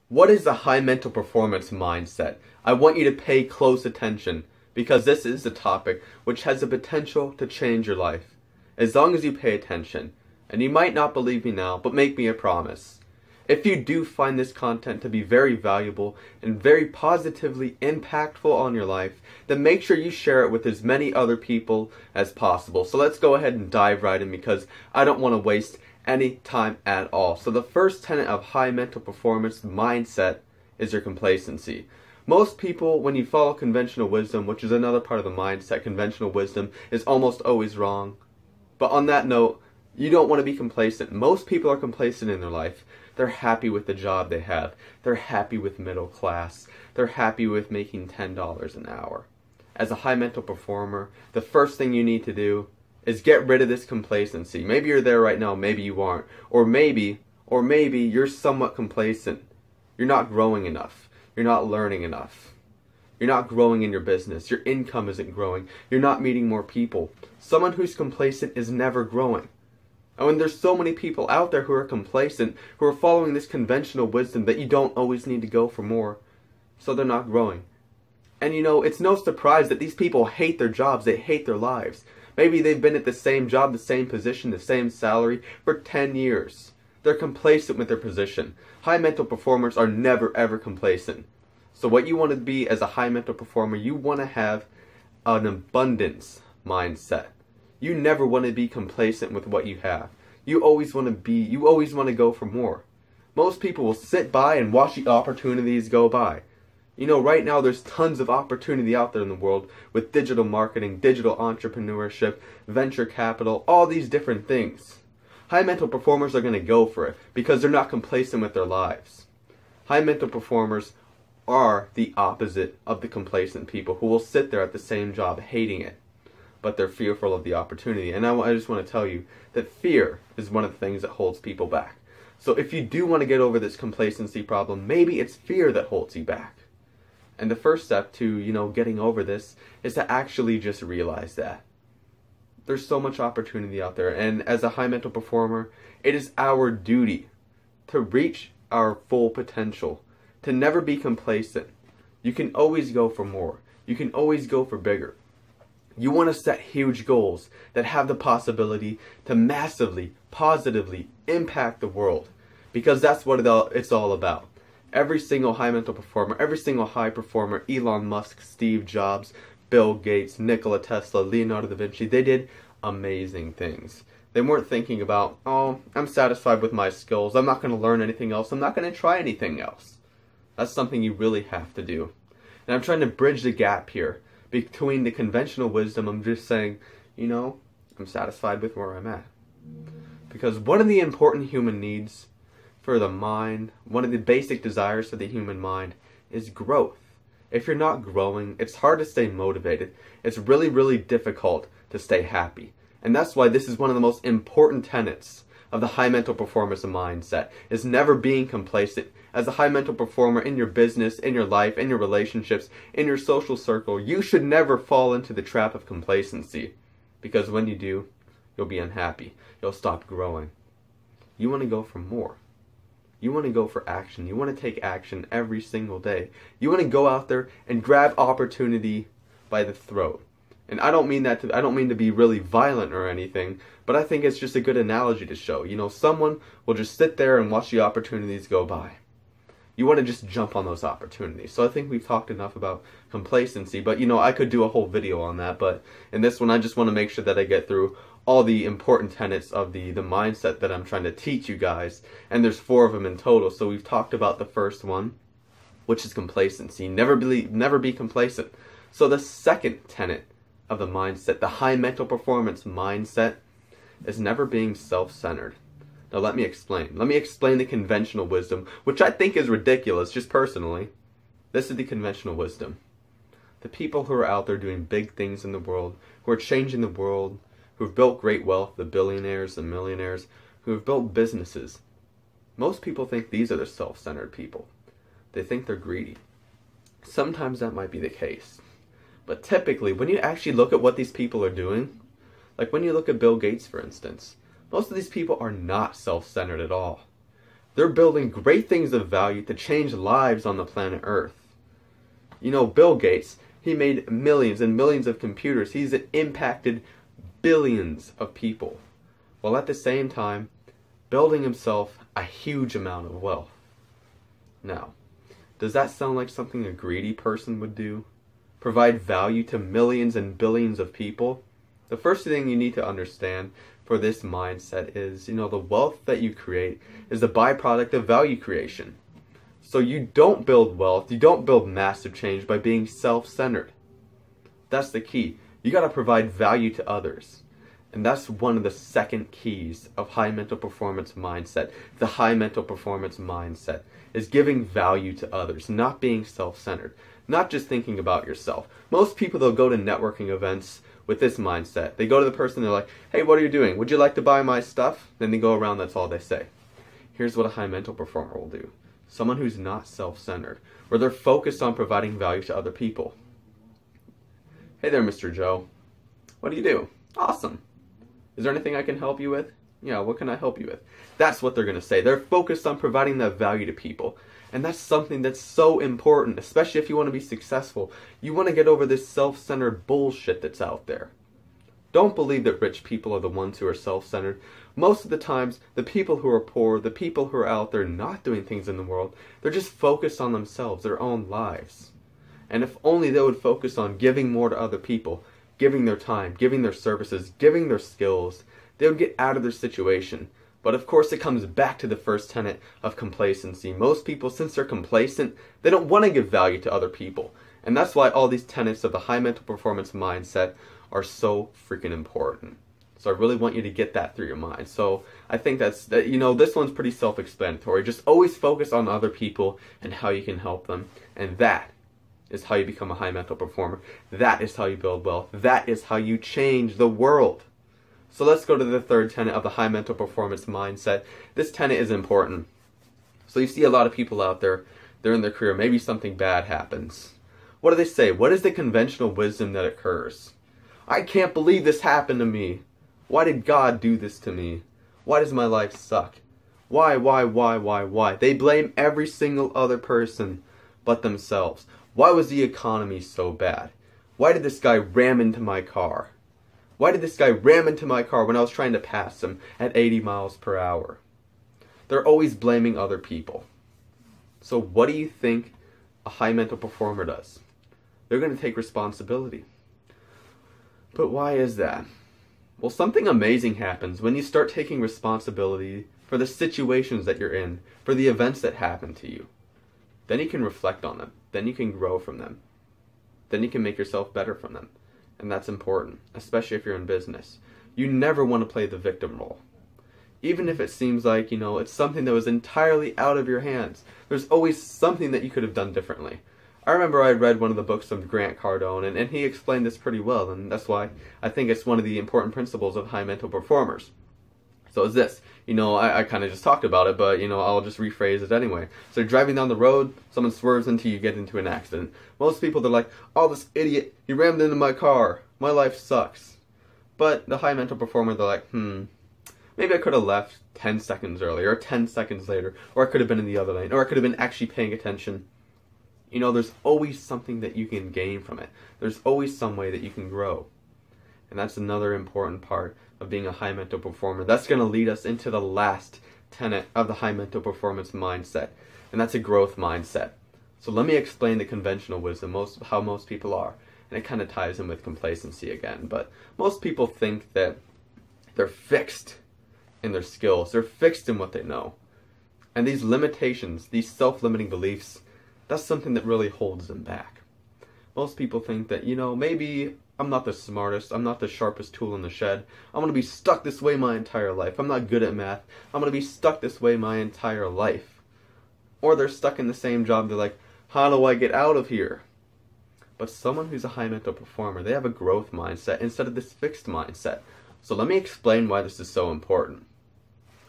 What is a high mental performance mindset? I want you to pay close attention because this is a topic which has the potential to change your life. As long as you pay attention, and you might not believe me now, but make me a promise. If you do find this content to be very valuable and very positively impactful on your life, then make sure you share it with as many other people as possible. So let's go ahead and dive right in because I don't want to waste any time at all. So the first tenet of high mental performance mindset is your complacency. Most people, when you follow conventional wisdom, which is another part of the mindset, conventional wisdom is almost always wrong. But on that note, you don't want to be complacent. Most people are complacent in their life. They're happy with the job they have. They're happy with middle class. They're happy with making $10 an hour. As a high mental performer, the first thing you need to do is get rid of this complacency. Maybe you're there right now, maybe you aren't. Or maybe you're somewhat complacent. You're not growing enough. You're not learning enough. You're not growing in your business. Your income isn't growing. You're not meeting more people. Someone who's complacent is never growing. And when there's so many people out there who are complacent, who are following this conventional wisdom that you don't always need to go for more, so they're not growing. And you know, it's no surprise that these people hate their jobs, they hate their lives. Maybe they've been at the same job, the same position, the same salary for 10 years. They're complacent with their position. High mental performers are never ever complacent. So what you want to be as a high mental performer, you want to have an abundance mindset. You never want to be complacent with what you have. You always want to go for more. Most people will sit by and watch the opportunities go by. You know, right now there's tons of opportunity out there in the world with digital marketing, digital entrepreneurship, venture capital, all these different things. High mental performers are going to go for it because they're not complacent with their lives. High mental performers are the opposite of the complacent people who will sit there at the same job hating it, but they're fearful of the opportunity. And I just want to tell you that fear is one of the things that holds people back. So if you do want to get over this complacency problem, maybe it's fear that holds you back. And the first step to, getting over this is to actually just realize that. There's so much opportunity out there, and as a high mental performer, it is our duty to reach our full potential, to never be complacent. You can always go for more. You can always go for bigger. You want to set huge goals that have the possibility to massively, positively impact the world, because that's what it's all about. Every single high mental performer, every single high performer, Elon Musk, Steve Jobs, Bill Gates, Nikola Tesla, Leonardo da Vinci, they did amazing things. They weren't thinking about, oh, I'm satisfied with my skills, I'm not going to learn anything else, I'm not going to try anything else. That's something you really have to do. And I'm trying to bridge the gap here between the conventional wisdom. I'm just saying, I'm satisfied with where I'm at. Because one of the important human needs for the mind, one of the basic desires for the human mind is growth. If you're not growing, it's hard to stay motivated. It's really, really difficult to stay happy. And that's why this is one of the most important tenets of the high mental performance mindset, is never being complacent. As a high mental performer in your business, in your life, in your relationships, in your social circle, you should never fall into the trap of complacency. Because when you do, you'll be unhappy. You'll stop growing. You want to go for more. You want to go for action. You want to take action every single day. You want to go out there and grab opportunity by the throat. And I don't mean to be really violent or anything, but I think it's just a good analogy to show. Someone will just sit there and watch the opportunities go by. You want to just jump on those opportunities. So I think we've talked enough about complacency, but I could do a whole video on that, but in this one I just want to make sure that I get through all the important tenets of the mindset that I'm trying to teach you guys, and there's 4 of them in total. So we've talked about the first one, which is complacency. Never be complacent. So the second tenet of the mindset, the high mental performance mindset, is never being self-centered. Now let me explain. Let me explain the conventional wisdom, which I think is ridiculous, just personally. This is the conventional wisdom. The people who are out there doing big things in the world, who are changing the world, who have built great wealth, the billionaires, the millionaires, who have built businesses. Most people think these are the self-centered people. They think they're greedy. Sometimes that might be the case. But typically, when you actually look at what these people are doing, like when you look at Bill Gates, for instance, most of these people are not self-centered at all. They're building great things of value to change lives on the planet Earth. You know, Bill Gates, he made millions and millions of computers. He's impacted billions of people, while at the same time building himself a huge amount of wealth. Now, does that sound like something a greedy person would do? Provide value to millions and billions of people? The first thing you need to understand for this mindset is, you know, the wealth that you create is the byproduct of value creation. So you don't build wealth, you don't build massive change by being self-centered. That's the key. You got to provide value to others. And that's one of the second keys of high mental performance mindset. The high mental performance mindset is giving value to others, not being self-centered, not just thinking about yourself. Most people, they'll go to networking events with this mindset. They go to the person, they're like, hey, what are you doing? Would you like to buy my stuff? Then they go around, that's all they say. Here's what a high mental performer will do. Someone who's not self-centered, where they're focused on providing value to other people. Hey there, Mr. Joe. What do you do? Awesome. Is there anything I can help you with? Yeah, what can I help you with? That's what they're going to say. They're focused on providing that value to people. And that's something that's so important, especially if you want to be successful. You want to get over this self-centered bullshit that's out there. Don't believe that rich people are the ones who are self-centered. Most of the times, the people who are poor, the people who are out there not doing things in the world, they're just focused on themselves, their own lives. And if only they would focus on giving more to other people, giving their time, giving their services, giving their skills, they would get out of their situation. But of course it comes back to the first tenet of complacency. Most people, since they're complacent, they don't want to give value to other people. And that's why all these tenets of the high mental performance mindset are so freaking important. So I really want you to get that through your mind. So I think this one's pretty self-explanatory. Just always focus on other people and how you can help them. And that is how you become a high mental performer. That is how you build wealth. That is how you change the world. So let's go to the third tenet of the high mental performance mindset. This tenet is important. So you see a lot of people out there, they're in their career, maybe something bad happens. What do they say? What is the conventional wisdom that occurs? I can't believe this happened to me. Why did God do this to me? Why does my life suck? Why? They blame every single other person but themselves. Why was the economy so bad? Why did this guy ram into my car? Why did this guy ram into my car when I was trying to pass him at 80 miles per hour? They're always blaming other people. So what do you think a high mental performer does? They're going to take responsibility. But why is that? Well, something amazing happens when you start taking responsibility for the situations that you're in, for the events that happen to you. Then you can reflect on them. Then you can grow from them. Then you can make yourself better from them. And that's important, especially if you're in business. You never want to play the victim role. Even if it seems like, it's something that was entirely out of your hands. There's always something that you could have done differently. I remember I read one of the books of Grant Cardone, and he explained this pretty well, and that's why I think it's one of the important principles of high mental performers. So it's this. I kind of just talked about it, but, I'll just rephrase it anyway. So you're driving down the road, someone swerves into you, get into an accident. Most people, they're like, oh, this idiot, he rammed into my car. My life sucks. But the high mental performer, they're like, maybe I could have left 10 seconds earlier, or 10 seconds later, or I could have been in the other lane, or I could have been actually paying attention. There's always something that you can gain from it. There's always some way that you can grow. And that's another important part of being a high mental performer. That's going to lead us into the last tenet of the high mental performance mindset, and that's a growth mindset. So let me explain the conventional wisdom, how most people are, and it kind of ties in with complacency again. But most people think that they're fixed in their skills, they're fixed in what they know. And these limitations, these self-limiting beliefs, that's something that really holds them back. Most people think that, maybe I'm not the smartest, I'm not the sharpest tool in the shed, I'm going to be stuck this way my entire life, I'm not good at math, I'm going to be stuck this way my entire life. Or they're stuck in the same job, they're like, how do I get out of here? But someone who's a high mental performer, they have a growth mindset instead of this fixed mindset. So let me explain why this is so important.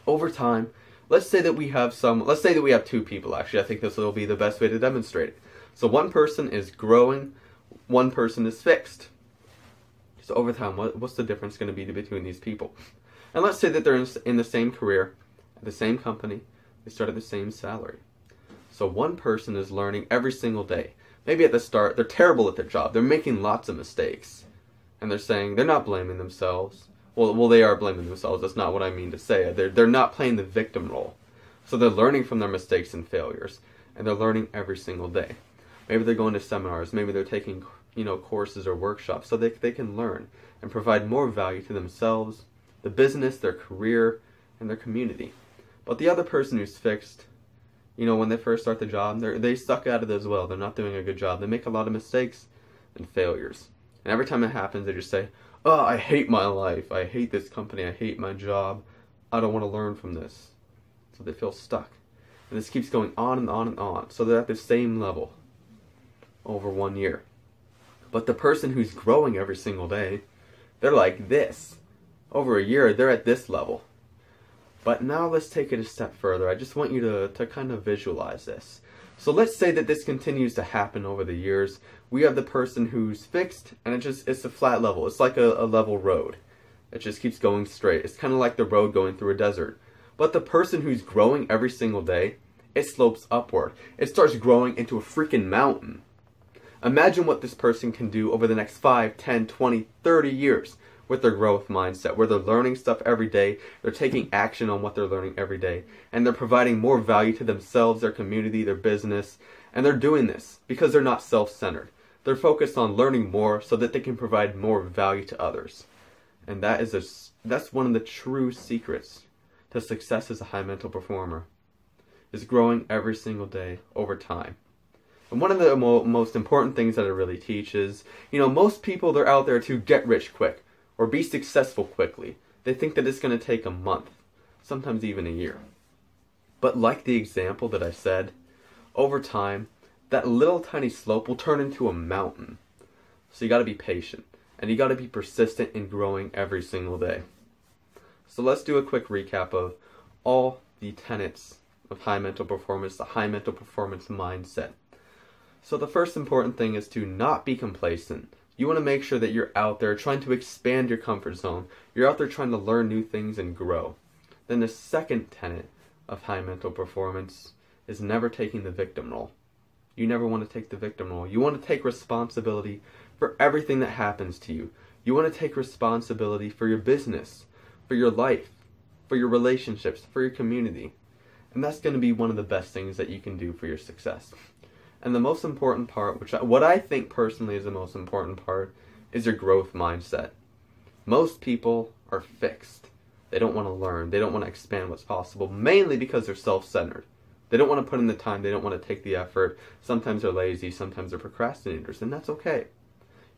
Over time, let's say that we have two people, actually. I think this will be the best way to demonstrate it. So one person is growing, one person is fixed. So over time, what's the difference going to be between these people? And let's say that they're in the same career, the same company, they start at the same salary. So one person is learning every single day. Maybe at the start, they're terrible at their job. They're making lots of mistakes. And they're saying, they're not blaming themselves. Well, they are blaming themselves. That's not what I mean to say. They're not playing the victim role. So they're learning from their mistakes and failures. And they're learning every single day. Maybe they're going to seminars. Maybe they're taking, courses or workshops so they can learn and provide more value to themselves, the business, their career, and their community. But the other person who's fixed, when they first start the job, they suck at it as well. They're not doing a good job. They make a lot of mistakes and failures. And every time it happens, they just say, "Oh, I hate my life. I hate this company. I hate my job. I don't want to learn from this." So they feel stuck. And this keeps going on and on and on. So they're at the same level over 1 year. But the person who's growing every single day, they're like this. Over a year, they're at this level. But now let's take it a step further. I just want you to kind of visualize this. So let's say that this continues to happen over the years. We have the person who's fixed, and it's a flat level. It's like a level road. It just keeps going straight. It's kind of like the road going through a desert. But the person who's growing every single day, it slopes upward. It starts growing into a freaking mountain. Imagine what this person can do over the next 5, 10, 20, 30 years with their growth mindset, where they're learning stuff every day, they're taking action on what they're learning every day, and they're providing more value to themselves, their community, their business, and they're doing this because they're not self-centered. They're focused on learning more so that they can provide more value to others. And that's one of the true secrets to success as a high mental performer, is growing every single day over time. And one of the most important things that I really teach is, most people, they're out there to get rich quick or be successful quickly. They think that it's going to take a month, sometimes even a year. But like the example that I said, over time, that little tiny slope will turn into a mountain. So you got to be patient, and you got to be persistent in growing every single day. So let's do a quick recap of all the tenets of high mental performance, the high mental performance mindset. So the first important thing is to not be complacent. You want to make sure that you're out there trying to expand your comfort zone. You're out there trying to learn new things and grow. Then the second tenet of high mental performance is never taking the victim role. You never want to take the victim role. You want to take responsibility for everything that happens to you. You want to take responsibility for your business, for your life, for your relationships, for your community. And that's going to be one of the best things that you can do for your success. And the most important part, what I think personally is the most important part, is your growth mindset. Most people are fixed. They don't want to learn. They don't want to expand what's possible, mainly because they're self-centered. They don't want to put in the time. They don't want to take the effort. Sometimes they're lazy. Sometimes they're procrastinators, and that's okay.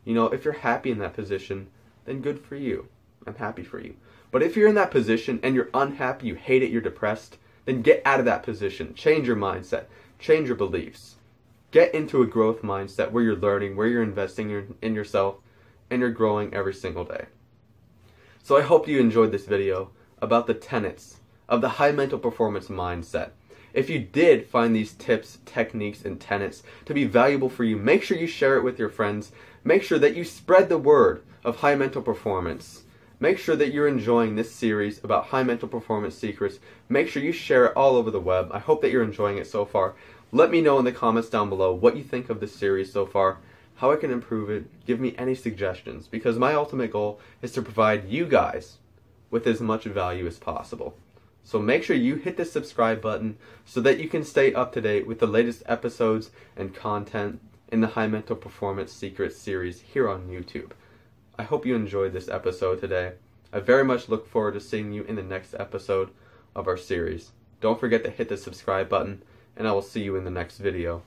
If you're happy in that position, then good for you. I'm happy for you. But if you're in that position and you're unhappy, you hate it, you're depressed, then get out of that position. Change your mindset. Change your beliefs. Get into a growth mindset where you're learning, where you're investing in yourself, and you're growing every single day. So I hope you enjoyed this video about the tenets of the high mental performance mindset. If you did find these tips, techniques, and tenets to be valuable for you, make sure you share it with your friends. Make sure that you spread the word of high mental performance. Make sure that you're enjoying this series about high mental performance secrets. Make sure you share it all over the web. I hope that you're enjoying it so far. Let me know in the comments down below what you think of this series so far, how I can improve it, give me any suggestions, because my ultimate goal is to provide you guys with as much value as possible. So make sure you hit the subscribe button so that you can stay up to date with the latest episodes and content in the High Mental Performance Secrets series here on YouTube. I hope you enjoyed this episode today. I very much look forward to seeing you in the next episode of our series. Don't forget to hit the subscribe button, and I will see you in the next video.